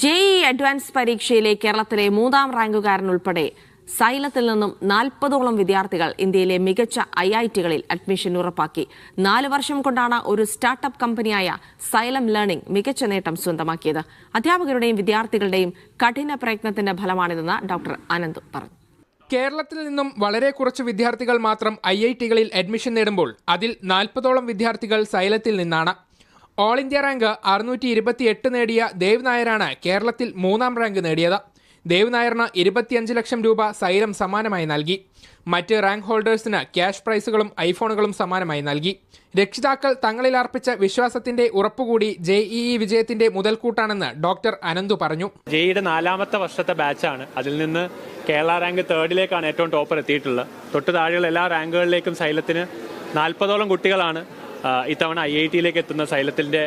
JEE advance പരീക്ഷയിലെ കേരളത്തിലെ 3ാം റാങ്കുകാരനുൾപ്പെടെ സൈലത്തിൽ നിന്നും 40ഓളം വിദ്യാർത്ഥികൾ ഇന്ത്യയിലെ മികച്ച ഐഐടികളിൽ അഡ്മിഷൻ ഉറപ്പാക്കി. 4 വർഷം കൊണ്ടാണ് ഒരു സ്റ്റാർട്ടപ്പ് കമ്പനിയായ സൈലം ലേണിംഗ് മികച്ച നേട്ടം സ്വന്തമാക്കിയത്. അധ്യാപകരുടെയും വിദ്യാർത്ഥികളുടെയും കഠിന പ്രയത്നത്തിന്റെ ഫലമാണിതെന്ന് ഡോക്ടർ അനന്ത് പറഞ്ഞു. കേരളത്തിൽ നിന്നും വളരെ കുറച്ച് വിദ്യാർത്ഥികൾ മാത്രം ഐഐടികളിൽ അഡ്മിഷൻ നേടുമ്പോൾ അതിൽ 40ഓളം വിദ്യാർത്ഥികൾ സൈലത്തിൽ നിന്നാണ്. ഓൾ ഇന്ത്യ റാങ്ക് 628 നേടിയ ദേവ് നായരാണ് കേരളത്തിൽ 3ാം റാങ്ക് നേടിയത്. ദേവ് നായറിന് 25 ലക്ഷം രൂപ സൈലം സമ്മാനമായി നൽകി. മറ്റ് റാങ്ക് ഹോൾഡേഴ്സിന് ക്യാഷ് പ്രൈസുകളും ഐഫോണുകളും സമ്മാനമായി നൽകി. രക്ഷിതാക്കൾ തങ്ങളിൽ അർപ്പിച്ച വിശ്വാസത്തിന്റെ ഉറപ്പുകൂടി ജെഇഇ വിജയത്തിന്റെ മുതൽക്കൂട്ടാണെന്ന് ഡോക്ടർ അനന്തു പറഞ്ഞു. ജെഇയുടെ 4ാമത്തെ വർഷത്തെ ബാച്ചാണ്. അതിൽ നിന്ന് കേരള റാങ്ക് 3ഡിലേക്കാണ് ഏറ്റവും ടോപ്പർ എത്തിയിട്ടുള്ളത്. തൊട്ട് താഴെയുള്ള എല്ലാ റാങ്കുകളിലേക്കും സൈലത്തിന് 40ഓളം കുട്ടികളാണ് ഇത്തവണ ഐഐടിയിലേക്ക് എത്തുന്ന സൈലത്തിൻ്റെ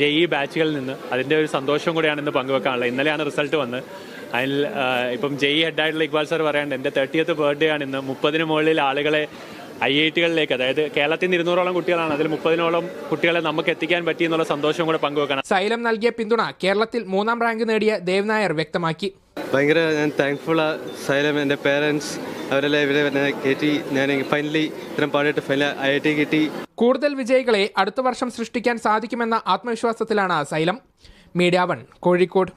ജെഇ ബാച്ചുകളിൽ നിന്ന്. അതിൻ്റെ ഒരു സന്തോഷം കൂടിയാണ് ഇന്ന് പങ്കുവെക്കാനുള്ളത്. ഇന്നലെയാണ് റിസൾട്ട് വന്നത്. അതിൽ ഇപ്പം ജെഇ ഹെഡായിട്ടുള്ള ഇക്ബാൽ സാർ പറയാണ്ട് എൻ്റെ 30th ബർത്ത്ഡേ ആണ് ഇന്ന്. 30-ന് മുകളിൽ ആളുകളെ ഐഐടികളിലേക്ക്, അതായത് കേരളത്തിൽ നിന്ന് 200ഓളം കുട്ടികളാണ്, അതിൽ 30-നോളം കുട്ടികളെ നമുക്ക് എത്തിക്കാൻ പറ്റിയെന്നുള്ള സന്തോഷം കൂടെ പങ്കുവെക്കണം. സൈലം നൽകിയ പിന്തുണ കേരളത്തിൽ 3ാം റാങ്ക് നേടിയ ദേവ് നായർ വ്യക്തമാക്കി. ഭയങ്കര ഞാൻ താങ്ക്ഫുള്ളാണ്. സൈലം, എൻ്റെ പേരൻസ്, അവരെല്ലാം ഇവിടെ കയറ്റി. ഞാൻ ഫൈനലി ഇത്രയും പാടിയിട്ട് ഫൈനൽ ഐഐടി കിട്ടി. കൂടുതൽ വിജയികളെ അടുത്ത വർഷം സൃഷ്ടിക്കാൻ സാധിക്കുമെന്ന ആത്മവിശ്വാസത്തിലാണ് സൈലം. മീഡിയ 1 കോഴിക്കോട്.